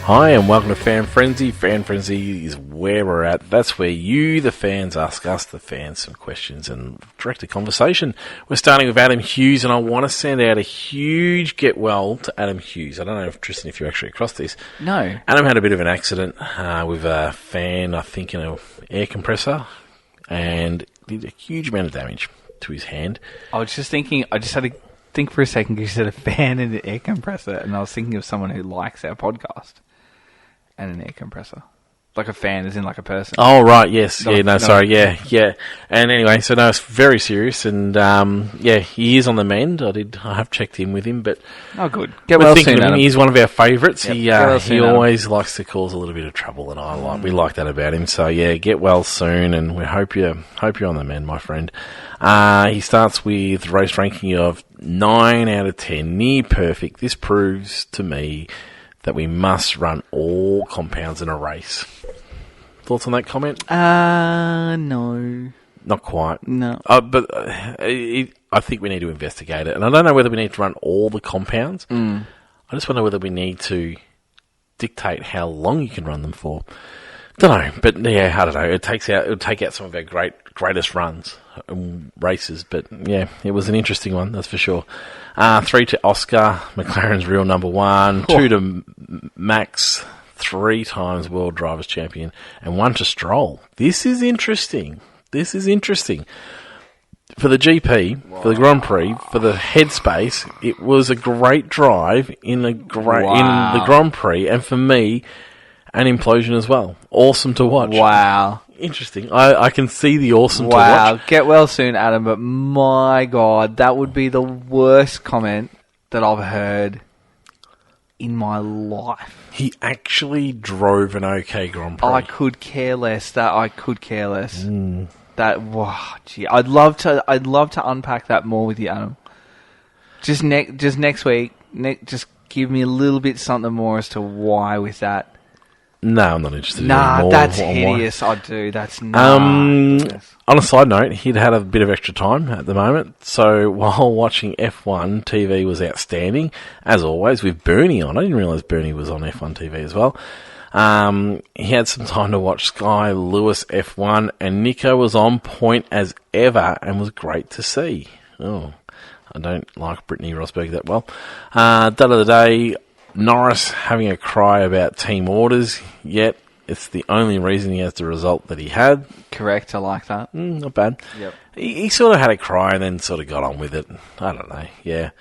Hi and welcome to Fan Frenzy. Fan Frenzy is where we're at. That's where you, the fans, ask us, the fans, some questions and direct a conversation. We're starting with Adam Hughes, and I want to send out a huge get well to Adam Hughes. I don't know, Tristan, if you're actually across this. No. Adam had a bit of an accident with a fan, I think, in an air compressor, and did a huge amount of damage to his hand. I was just thinking, I just had to think for a second because you said a fan and an air compressor, and I was thinking of someone who likes our podcast. And an air compressor. Like a fan, as in like a person. Oh, right, yes. Sorry, yeah. And anyway, so no, it's very serious, and he is on the mend. I have checked in with him, but... Oh, good. Get well soon, Adam. He's one of our favourites. Yep. He always likes to cause a little bit of trouble, and we like that about him. So, yeah, get well soon, and we hope you're on the mend, my friend. He starts with race ranking of 9 out of 10, near perfect. This proves to me that we must run all compounds in a race. Thoughts on that comment? No. Not quite. No. But I think we need to investigate it. And I don't know whether we need to run all the compounds. I just wonder whether we need to dictate how long you can run them for. Don't know. But yeah, I don't know. It'll take out some of our greatest runs and races. But yeah, it was an interesting one, that's for sure. 3 to Oscar, McLaren's real number 1. 2 to Max, 3 times World Drivers' Champion. And 1 to Stroll. This is interesting. For the GP, for the Grand Prix, for the headspace, it was a great drive in the Grand Prix. And for me, an implosion as well. Awesome to watch. Wow. Interesting. I can see the awesome to watch. Wow. Get well soon, Adam, but my God, that would be the worst comment that I've heard in my life. He actually drove an okay Grand Prix. I could care less. That, gee. I'd love to unpack that more with you, Adam. Just next week, just give me a little bit something more as to why with that. No, I'm not interested in more. That's hideous. I do. That's not. On a side note, he'd had a bit of extra time at the moment, so while watching F1, TV was outstanding, as always, with Bernie on. I didn't realise Bernie was on F1 TV as well. He had some time to watch Sky Lewis F1, and Nico was on point as ever and was great to see. Oh, I don't like Brittany Rosberg that well. Dud of the day, Norris having a cry about team orders, yet it's the only reason he has the result that he had. Correct, I like that. Not bad. Yep. He sort of had a cry and then sort of got on with it. I don't know, yeah.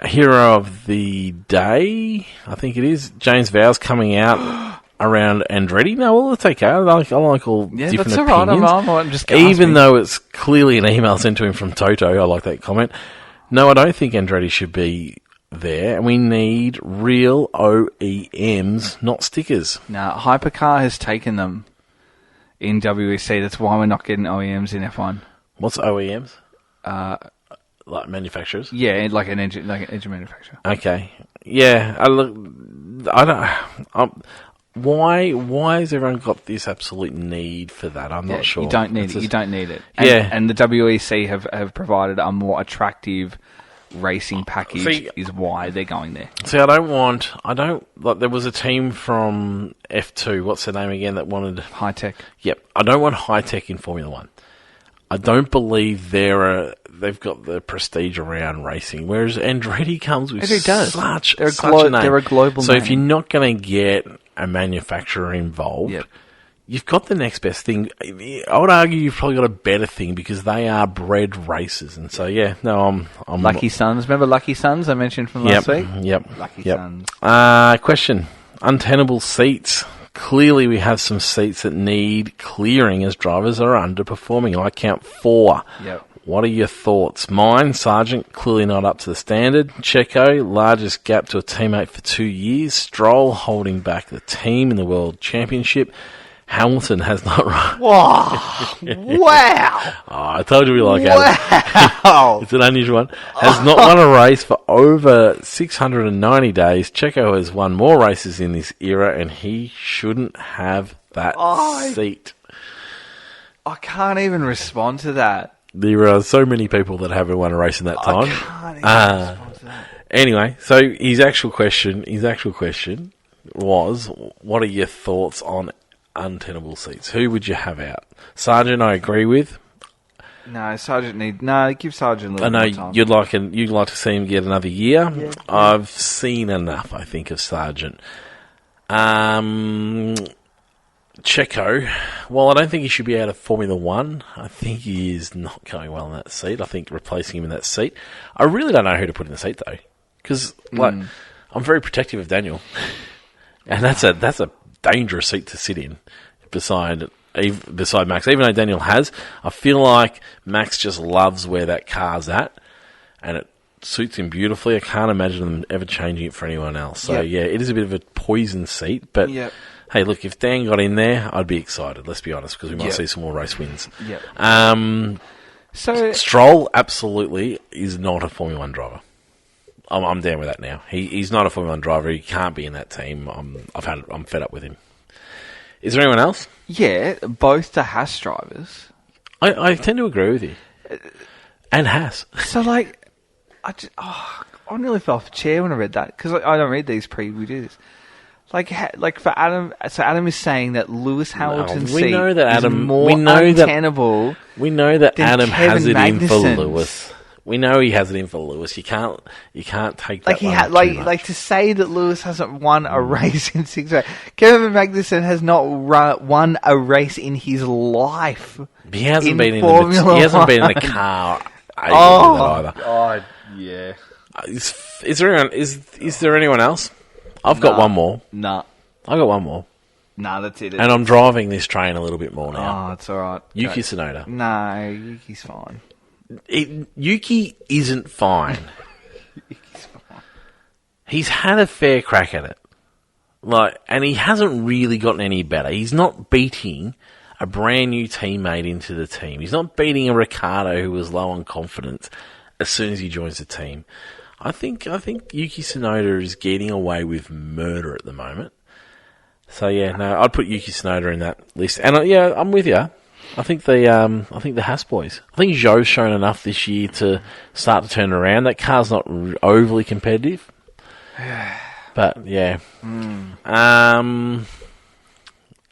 Hero of the day, I think it is, James Vowles coming out around Andretti. No, well, it's okay. I like all different that's opinions. All right. I'm just even though it's clearly an email sent to him from Toto, I like that comment. No, I don't think Andretti should be there, and we need real OEMs, not stickers. No, Hypercar has taken them in WEC. That's why we're not getting OEMs in F1. What's OEMs? Like manufacturers? Yeah, like an engine manufacturer. Okay. Yeah, why has everyone got this absolute need for that? I'm not sure. You don't need it. You don't need it. And the WEC have provided a more attractive racing package is why they're going there. See, there was a team from F2, what's their name again, that wanted... High Tech. Yep. I don't want High Tech in Formula 1. I don't believe they've got the prestige around racing, whereas Andretti comes with such a name. They're a global So name. if you're not going to get a manufacturer involved... Yep. You've got the next best thing. I would argue you've probably got a better thing because they are bred racers. And so, yeah, no, I'm Lucky Sons. Remember Lucky Sons I mentioned from last week? Yep. Lucky Sons. Question. Untenable seats. Clearly we have some seats that need clearing as drivers are underperforming. I count 4. Yep. What are your thoughts? Mine, Sargent, clearly not up to the standard. Checo, largest gap to a teammate for 2 years. Stroll holding back the team in the World Championship. Hamilton has not run. Wow. Wow. I told you we like Adam. Wow. It's an unusual one. Has not won a race for over 690 days. Checo has won more races in this era, and he shouldn't have that seat. I can't even respond to that. There are so many people that haven't won a race in that time. I can't even respond to that. Anyway, so his actual question was, what are your thoughts on untenable seats? Who would you have out? Sargent, I agree with. No, give Sargent a I little know more time. you'd like to see him get another year. Yeah. I've seen enough, I think, of Sargent. Checo, well, I don't think he should be out of Formula One. I think he is not going well in that seat. I think replacing him in that seat. I really don't know who to put in the seat, though. Because, I'm very protective of Daniel. And that's a dangerous seat to sit in beside Max. Even though Daniel has, I feel like Max just loves where that car's at, and it suits him beautifully. I can't imagine them ever changing it for anyone else. So, yeah, it is a bit of a poison seat. But, hey, look, if Dan got in there, I'd be excited, let's be honest, because we might see some more race wins. So Stroll absolutely is not a Formula One driver. I'm down with that now. He's not a Formula One driver. He can't be in that team. I'm fed up with him. Is there anyone else? yeah, both the Haas drivers. I tend to agree with you. And Haas. So I nearly fell off the chair when I read that because I don't read these pre-reviews. Like for Adam, so Adam is saying that Lewis Hamilton's seat is more untenable. We know that Adam has it in for Magnussen's. Lewis. We know he has it in for Lewis. You can't take that. To say that Lewis hasn't won a race in 6 races. Kevin Magnussen has not won a race in his life. He hasn't been in Formula he hasn't been in the One. car. Oh God, yeah. Is there anyone else? I've got one more. Nah, I got one more, that's it. and I'm driving this train a little bit more now. Oh, it's all right. Yuki Tsunoda. No, Yuki's fine. Yuki isn't fine. He's had a fair crack at it, and he hasn't really gotten any better. He's not beating a brand new teammate into the team. He's not beating a Ricciardo who was low on confidence as soon as he joins the team. I think Yuki Tsunoda is getting away with murder at the moment. So yeah, no, I'd put Yuki Tsunoda in that list. And I'm with you. I think the Haas boys. I think Zhou's shown enough this year to start to turn around. That car's not overly competitive, but yeah.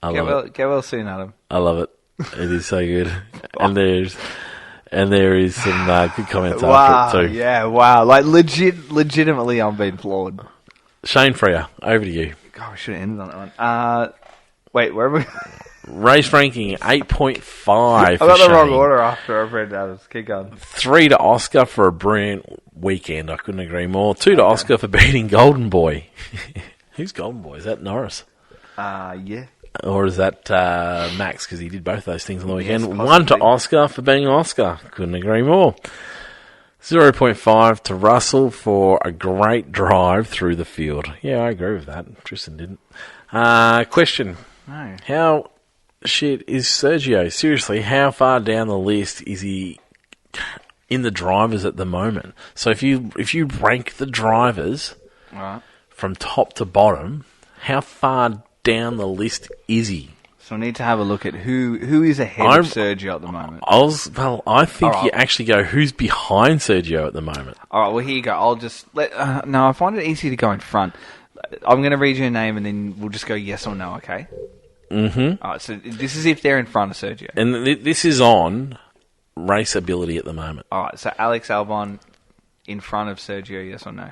Get well soon, Adam. I love it. It is so good, and there is some good comments after it too. Yeah, wow. Legitimately, I'm being floored. Shane Freer, over to you. God, we should have ended on that one. Wait, where are we? Race ranking 8.5. I got the wrong order after I've read that. Keep going. 3 to Oscar for a brilliant weekend. I couldn't agree more. 2 to Oscar for beating Golden Boy. Who's Golden Boy? Is that Norris? Yeah. Or is that Max? Because he did both those things on the weekend. Yes, 1 to Oscar for beating Oscar. Couldn't agree more. 0.5 to Russell for a great drive through the field. Yeah, I agree with that. Tristan didn't. Question. No. How shit is Sergio? Seriously, how far down the list is he in the drivers at the moment? So if you rank the drivers from top to bottom, how far down the list is he? So I need to have a look at who is ahead of Sergio at the moment. I think you actually go, who's behind Sergio at the moment? All right, well, here you go. I'll just I find it easy to go in front. I'm going to read you a name and then we'll just go yes or no, okay? Mm-hmm. All right, so this is if they're in front of Sergio. And this is on race ability at the moment. All right, so Alex Albon in front of Sergio, yes or no?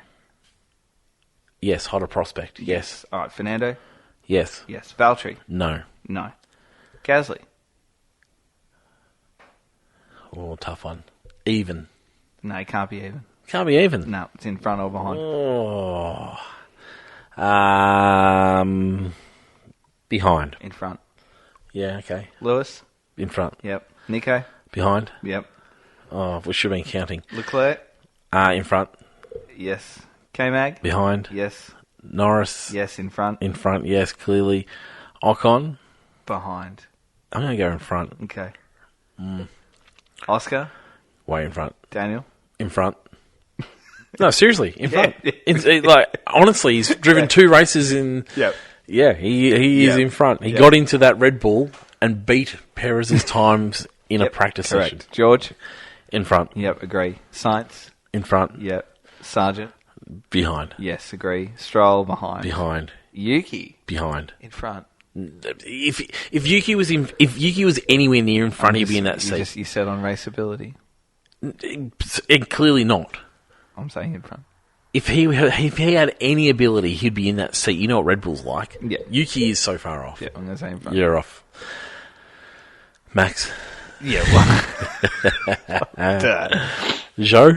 Yes, hotter prospect. Yes. All right, Fernando? Yes. Yes. Valtteri? No. No. Gasly? Oh, tough one. Even. No, it can't be even. Can't be even. No, it's in front or behind. Oh. Behind. In front. Yeah, okay. Lewis? In front. Yep. Nico? Behind. Yep. Oh, we should have been counting. Leclerc? In front. Yes. K-Mag? Behind. Yes. Norris. Yes, in front. In front, yes, clearly. Ocon. Behind. I'm going to go in front. Okay. Oscar? Way in front. Daniel? In front. No, seriously, in front. Honestly, he's driven 2 races in... Yep. Yeah, he is in front. He got into that Red Bull and beat Perez's times in a practice session. George? In front. Yep, agree. Sainz? In front. Yep. Sargent? Behind. Yes, agree. Stroll behind. Behind. Yuki Behind. in front. If Yuki was anywhere near in front, he'd be in that seat. You said on raceability. And clearly not. I'm saying in front. If he had any ability, he'd be in that seat. You know what Red Bull's like. Yeah. Yuki is so far off. Yeah, I'm going to say in front. You're off. Max. Yeah, well. Joe?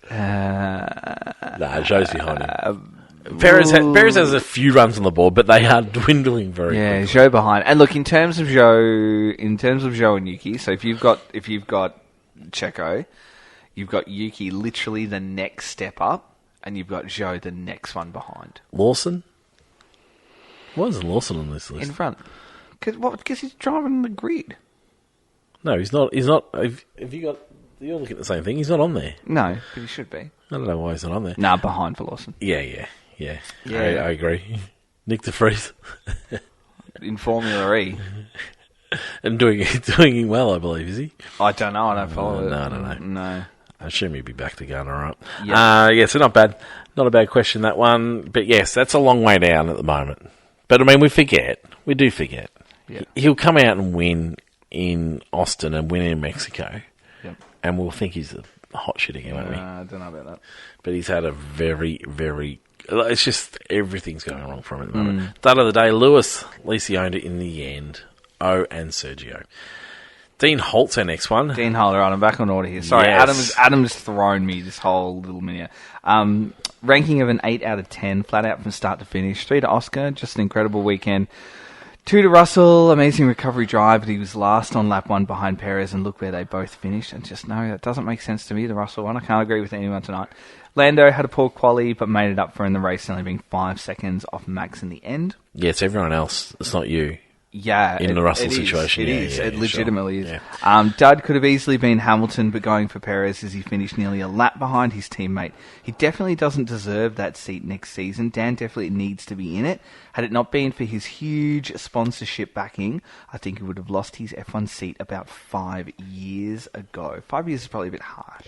Nah, Joe's behind him. Perez has a few runs on the board, but they are dwindling very quickly. Yeah, Zhou behind. And look, in terms of Zhou and Yuki, so if you've got Checo, you've got Yuki literally the next step up, and you've got Zhou the next one behind. Lawson? Why isn't Lawson on this list? In front. Because he's driving the grid. No, he's not. He's not. You're looking at the same thing. He's not on there. No, but he should be. I don't know why he's not on there. Nah, behind for Lawson. Yeah. I agree. Nick de Vries. In Formula E. And doing well, I believe, is he? I don't know. I don't follow it. No, I don't know. No. I assume he'd be back to Ghana, right? Yeah. So not bad. Not a bad question, that one. But yes, that's a long way down at the moment. But I mean, we forget. We do forget. Yeah. He'll come out and win in Austin and win in Mexico. Yep. And we'll think he's a hot shit again, won't we? I don't know about that. But he's had a very, very... It's just everything's going wrong for him at the moment. Start of the day, Lewis, at least he owned it in the end. And Sergio. Dean Holt's our next one. Dean Holt, right, I'm back on order here. Sorry, Yes. Adam's thrown me this whole little minute. Ranking of an 8 out of 10, flat out from start to finish. 3 to Oscar, just an incredible weekend. 2 to Russell, amazing recovery drive, but he was last on lap 1 behind Perez, and look where they both finished. And just, no, that doesn't make sense to me, the Russell one. I can't agree with anyone tonight. Lando had a poor quali, but made it up for in the race, only being 5 seconds off Max in the end. Yeah, it's everyone else. It's not you. Yeah, in the Russell situation. It is. It legitimately is. Yeah. Dud could have easily been Hamilton, but going for Perez as he finished nearly a lap behind his teammate. He definitely doesn't deserve that seat next season. Dan definitely needs to be in it. Had it not been for his huge sponsorship backing, I think he would have lost his F1 seat about 5 years ago. 5 years is probably a bit harsh.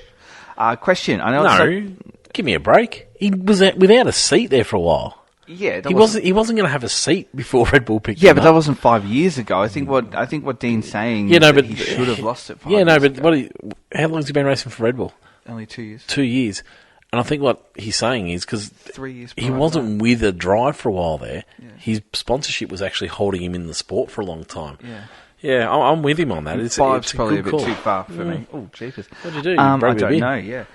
Question. I know. Give me a break. He was without a seat there for a while. Yeah, he wasn't going to have a seat before Red Bull picked him Yeah, up. but that wasn't 5 years ago. I think what Dean's saying is that he should have lost it 5 years ago. How long has he been racing for Red Bull? Only 2 years. 2 years. And I think what he's saying is because 3 years he wasn't with a drive for a while there, his sponsorship was actually holding him in the sport for a long time. Yeah, I'm with him on that. It's probably a bit call. too far for me. Oh, jeepers. What did you do? I don't know, yeah.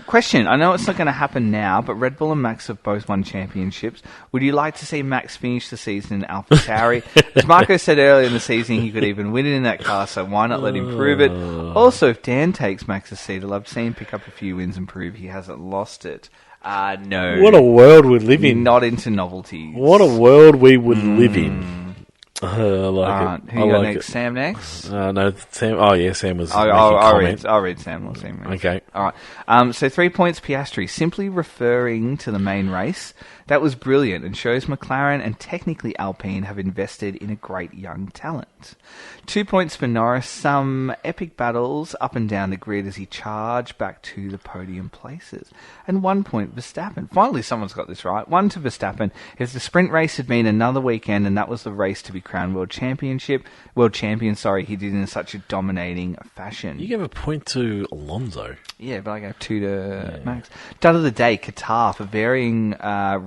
Question. I know it's not going to happen now, but Red Bull and Max have both won championships. Would you like to see Max finish the season in AlphaTauri? As Marco said earlier in the season, he could even win it in that car, so why not let him prove it? Also, if Dan takes Max's seat, I'd love to see him pick up a few wins and prove he hasn't lost it. No. What a world we live in. Not into novelties. What a world we would live in. I like it. Who you got next? Sam next? No, Sam. Oh, yeah, Sam was making I'll comment. read Sam. We'll see him. Okay. All right. So 3 points Piastri, simply referring to the main race. That was brilliant and shows McLaren and technically Alpine have invested in a great young talent. 2 points for Norris, some epic battles up and down the grid as he charged back to the podium places. And 1 point Verstappen. Finally, someone's got this right. 1 to Verstappen. If the sprint race had been another weekend and that was the race to be crowned world champion, he did in such a dominating fashion. You gave a point to Alonso. Yeah, but I gave 2 to Max. Dud of the day, Qatar, for varying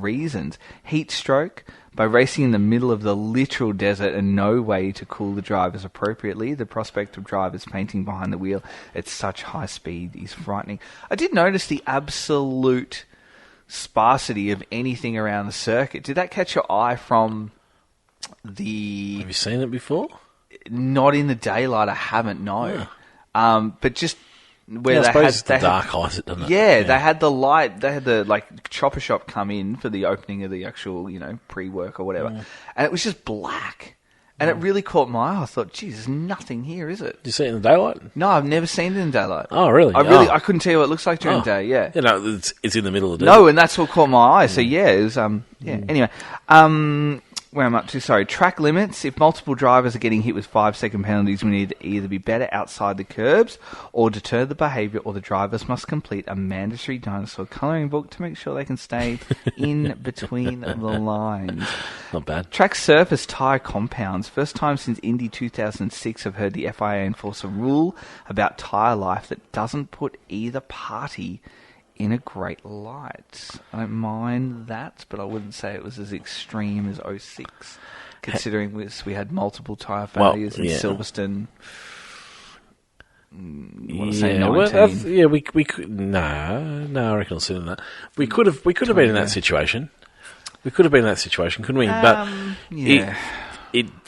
reasons. Heat stroke, by racing in the middle of the literal desert and no way to cool the drivers appropriately. The prospect of drivers painting behind the wheel at such high speed is frightening. I did notice the absolute sparsity of anything around the circuit. Did that catch your eye from the... Have you seen it before? Not in the daylight, I haven't, no. Yeah. But just... where I suppose it's the dark eyes, it doesn't it? Yeah, they had the light, they had the chopper shop come in for the opening of the actual, pre-work or whatever. And it was just black. And it really caught my eye. I thought, geez, there's nothing here, is it? Did you see it in the daylight? No, I've never seen it in daylight. Oh, really? I couldn't tell you what it looks like during the day, yeah. It's in the middle of the day. No, and that's what caught my eye. So, yeah, it was, Anyway, where I'm up to. Sorry, track limits. If multiple drivers are getting hit with 5-second penalties, we need to either be better outside the curbs or deter the behaviour, or the drivers must complete a mandatory dinosaur colouring book to make sure they can stay in between the lines. Not bad. Track surface tyre compounds. First time since Indy 2006 I've heard the FIA enforce a rule about tyre life that doesn't put either party in a great light. I don't mind that, but I wouldn't say it was as extreme as 06, considering we had multiple tyre failures in Silverstone. Want to say 19? We could I reckon I'll sit in that. We could have been in that situation. We could have been in that situation, couldn't we? But they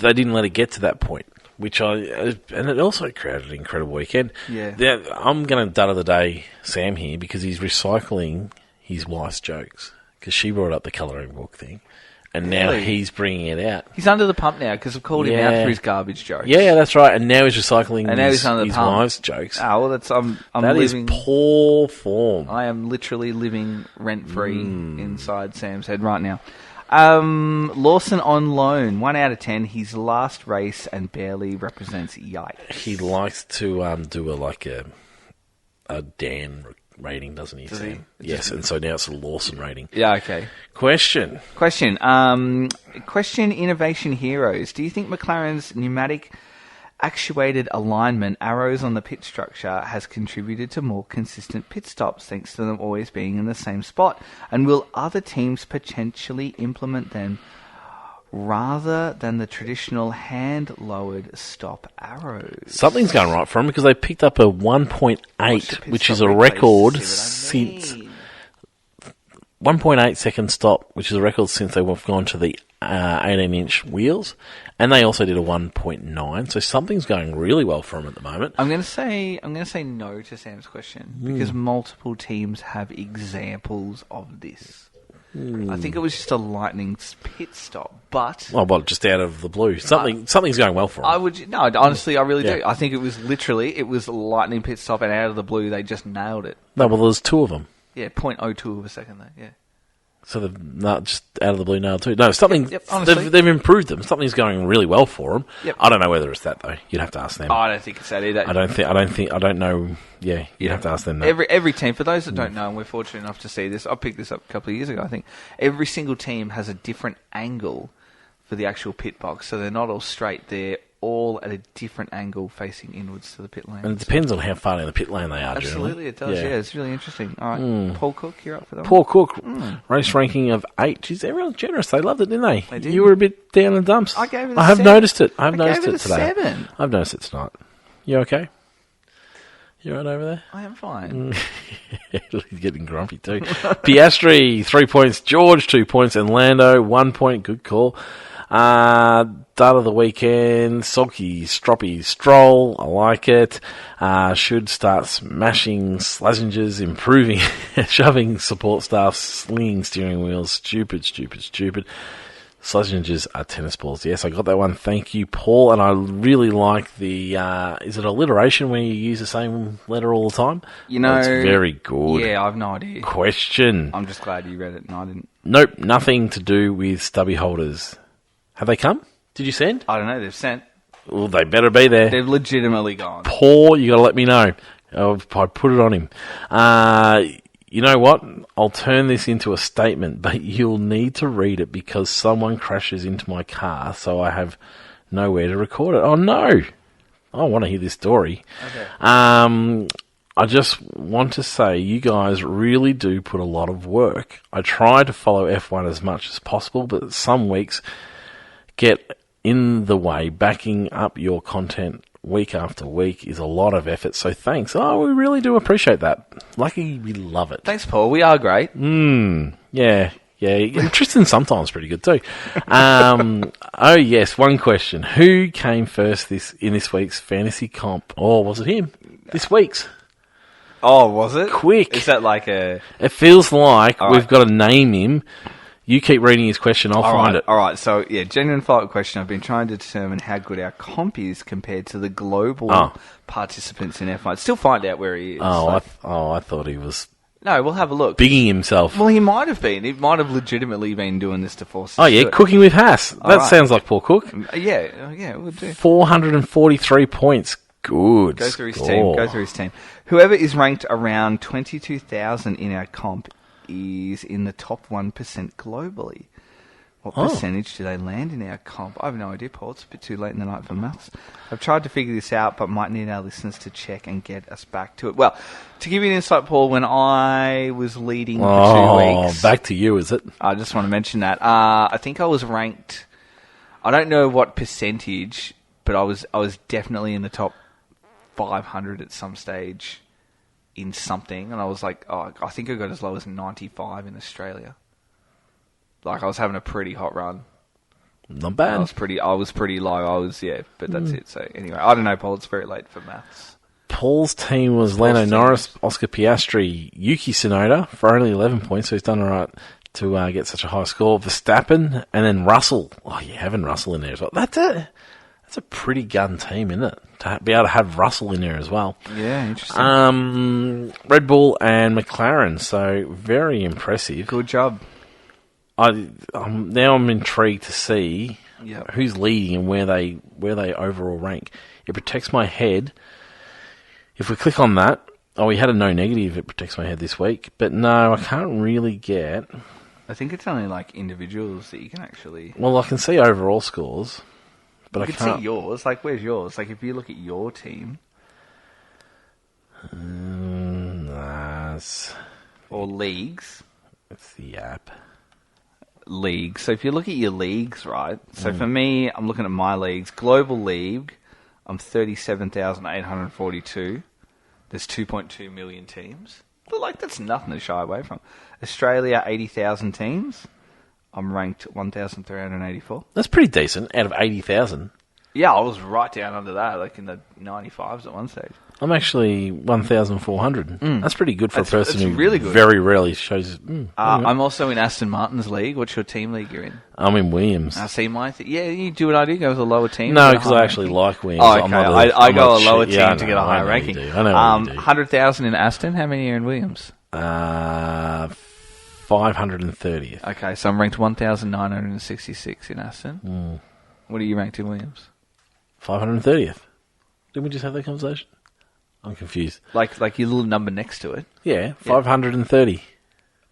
didn't let it get to that point. And it also created an incredible weekend. Yeah. I'm going to dutter the day Sam here because he's recycling his wife's jokes because she brought up the colouring book thing, and now he's bringing it out. He's under the pump now because I've called him out for his garbage jokes. Yeah, that's right. And now he's recycling his pump. wife's jokes. Oh, well, I'm that living... is poor form. I am literally living rent-free inside Sam's head right now. Lawson on loan, 1 out of 10. His last race and barely represents yikes. He likes to do a Dan rating, doesn't he, Sam? Yes, and so now it's a Lawson rating. Yeah, okay. Question. Question, Innovation Heroes. Do you think McLaren's pneumatic actuated alignment, arrows on the pit structure, has contributed to more consistent pit stops thanks to them always being in the same spot? And will other teams potentially implement them rather than the traditional hand-lowered stop arrows? Something's going right for them because they picked up a 1.8, which is a record since 1.8 second stop, which is a record since they've gone to the 18-inch wheels, and they also did a 1.9. So something's going really well for them at the moment. I'm going to say no to Sam's question because multiple teams have examples of this. I think it was just a lightning pit stop, but just out of the blue, something's going well for them. Honestly, I really do. I think it was a lightning pit stop, and out of the blue, they just nailed it. No, well, there's two of them. Yeah, 0.02 of a second there. Yeah. So they've not just out of the blue nailed too. No, something. Honestly. They've improved them. Something's going really well for them. Yep. I don't know whether it's that though. You'd have to ask them. Oh, I don't think it's that either. I don't know. Yeah, you'd have to ask them that. Every team, for those that don't know, and we're fortunate enough to see this, I picked this up a couple of years ago. I think every single team has a different angle for the actual pit box, so they're not all straight. They're all at a different angle facing inwards to the pit lane. And it depends on how far in the pit lane they are. Absolutely, it does. Yeah, it's really interesting. All right, Paul Cook, you're up for that. Paul Cook, race ranking of 8. Geez, everyone's generous. They loved it, didn't they? They did. You were a bit down in the dumps. I gave it I have 7. noticed it. I have noticed gave it today. 7. I've noticed it tonight. You okay? You right over there? I am fine. He's getting grumpy too. Piastri, 3 points. George, 2 points. And Lando, 1 point. Good call. Dart of the weekend, Sulky, Stroppy, Stroll, I like it. Should start smashing Slazenger's, improving, shoving support staff, slinging steering wheels, stupid. Slazenger's are tennis balls. Yes, I got that one. Thank you, Paul. And I really like the, is it alliteration where you use the same letter all the time? You know. That's very good. Yeah, I've no idea. Question. I'm just glad you read it and I didn't. Nope, nothing to do with stubby holders. Have they come? Did you send? I don't know. They've sent. Well, they better be there. They've legitimately gone. Paul, you got to let me know. I put it on him. You know what? I'll turn this into a statement, but you'll need to read it because someone crashes into my car, so I have nowhere to record it. Oh, no. I want to hear this story. Okay. I just want to say you guys really do put a lot of work. I try to follow F1 as much as possible, but some weeks get in the way. Backing up your content week after week is a lot of effort, so thanks. Oh, we really do appreciate that. Lucky we love it. Thanks, Paul. We are great. Yeah. Tristan sometimes pretty good too. Oh yes, one question. Who came first in this week's fantasy comp? Oh, was it him? This week's? Oh, was it? Quick. Is that like a... It feels like we've got to name him. You keep reading his question, I'll find it. All right, so, genuine follow-up question. I've been trying to determine how good our comp is compared to the global participants in F1. Still find out where he is. I thought he was No, we'll have a look. Bigging himself. Well, he might have been. He might have legitimately been doing this to force us Oh, yeah, to do it. Cooking with Haas. That right. sounds like Paul Cook. Yeah, it would do. 443 points. Good. Go through his score. team. Whoever is ranked around 22,000 in our comp is in the top 1% globally. What percentage do they land in our comp? I have no idea, Paul. It's a bit too late in the night for maths. I've tried to figure this out, but might need our listeners to check and get us back to it. Well, to give you an insight, Paul, when I was leading for 2 weeks... back to you, is it? I just want to mention that. I think I was ranked... I don't know what percentage, but I was definitely in the top 500 at some stage in something. And I was like, I think I got as low as 95 in Australia. Like, I was having a pretty hot run. Not bad. I was pretty low. But that's it. So, anyway, I don't know, Paul. It's very late for maths. Paul's team was Lando Norris, Oscar Piastri, Yuki Tsunoda for only 11 points, so he's done all right to get such a high score. Verstappen, and then Russell. Oh, you're having Russell in there as well. That's a pretty gun team, isn't it? To be able to have Russell in there as well. Yeah, interesting. Red Bull and McLaren, so very impressive. Good job. Now I'm intrigued to see Yep. who's leading and where they overall rank. It protects my head. If we click on that, we had a no negative. It protects my head this week, but no, I can't really get. I think it's only like individuals that you can actually. Well, I can see overall scores, but I You can't see yours. Like, where's yours? Like, if you look at your team or leagues. It's the app. Leagues. So if you look at your leagues, right? So for me, I'm looking at my leagues. Global League, I'm 37,842. There's 2.2 million teams. But like, that's nothing to shy away from. Australia, 80,000 teams. I'm ranked 1,384. That's pretty decent out of 80,000. Yeah, I was right down under that, like in the 95s at one stage. I'm actually 1,400. That's pretty good for a person who really good. very rarely shows. I'm also in Aston Martin's league. What's your team league you're in? I'm in Williams. I see my yeah, you do what I do, go with a lower team. No, because I actually like Williams. Oh, okay. I go a lower team to to get a higher ranking. I know what you do. 100,000 in Aston. How many are in Williams? 530th. Okay, so I'm ranked 1,966 in Aston. What are you ranked in Williams? 530th. Didn't we just have that conversation? I'm confused. Like your little number next to it. Yeah, 530.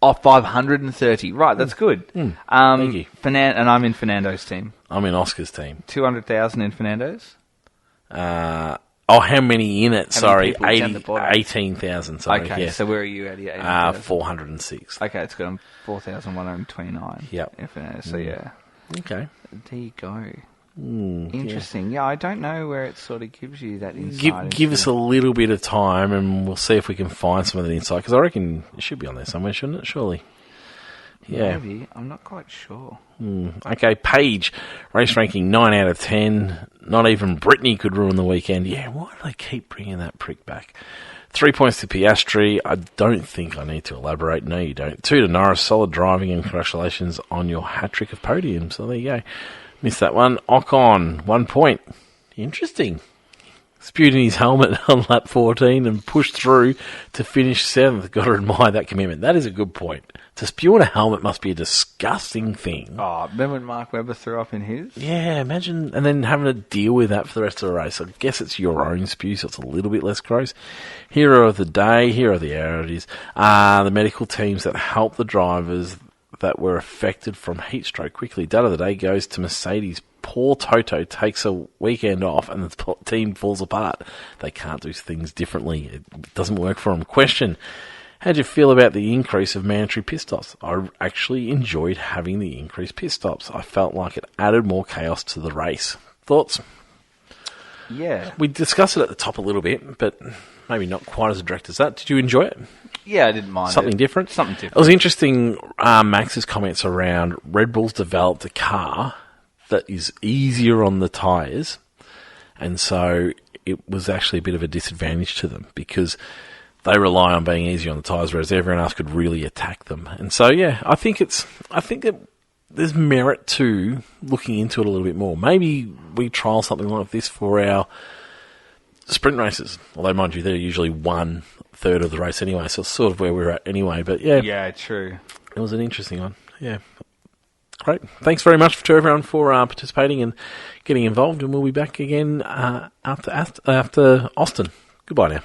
Oh, 530. Right, that's good. Thank you. And I'm in Fernando's team. I'm in Oscar's team. 200,000 in Fernando's. How many in it? How many people down the bottom? 18,000. Sorry. Okay, Yeah. so where are you at? 18,000? 406. Okay, it's good. I'm 4,129. Yep. In Fernando's, so yeah. Okay. There you go. Interesting. Yeah, I don't know where it sort of gives you that insight. Give us a little bit of time and we'll see if we can find some of the insight, because I reckon it should be on there somewhere, shouldn't it? Surely. Yeah. Maybe. I'm not quite sure. Okay, Page, race ranking 9 out of 10. Not even Brittany could ruin the weekend. Yeah, why do they keep bringing that prick back? 3 points to Piastri. I don't think I need to elaborate. No, you don't. 2 to Norris. Solid driving, and congratulations on your hat-trick of podiums. So there you go. Missed that one. Ocon, 1 point. Interesting. Spewed in his helmet on lap 14 and pushed through to finish 7th. Got to admire that commitment. That is a good point. To spew in a helmet must be a disgusting thing. Oh, remember when Mark Webber threw up in his? Yeah, imagine. And then having to deal with that for the rest of the race. I guess it's your own spew, so it's a little bit less gross. Hero of the day. Here are the errors. The medical teams that help the drivers that were affected from heat stroke quickly. Date of the day goes to Mercedes. Poor Toto takes a weekend off and the team falls apart. They can't do things differently. It doesn't work for them. Question: how'd you feel about the increase of mandatory pit stops? I actually enjoyed having the increased pit stops. I felt like it added more chaos to the race. Thoughts? Yeah. We discussed it at the top a little bit, but maybe not quite as direct as that. Did you enjoy it? Yeah, I didn't mind Something it. different? Something different. It was interesting, Max's comments around Red Bull's developed a car that is easier on the tyres, and so it was actually a bit of a disadvantage to them because they rely on being easier on the tyres, whereas everyone else could really attack them. And so, yeah, I think that there's merit to looking into it a little bit more. Maybe we trial something like this for our sprint races. Although, mind you, they're usually 1/3 of the race anyway, so it's sort of where we're at anyway. But Yeah, true. it was an interesting one. Yeah. Great. Thanks very much to everyone for participating and getting involved, and we'll be back again after Austin. Goodbye now.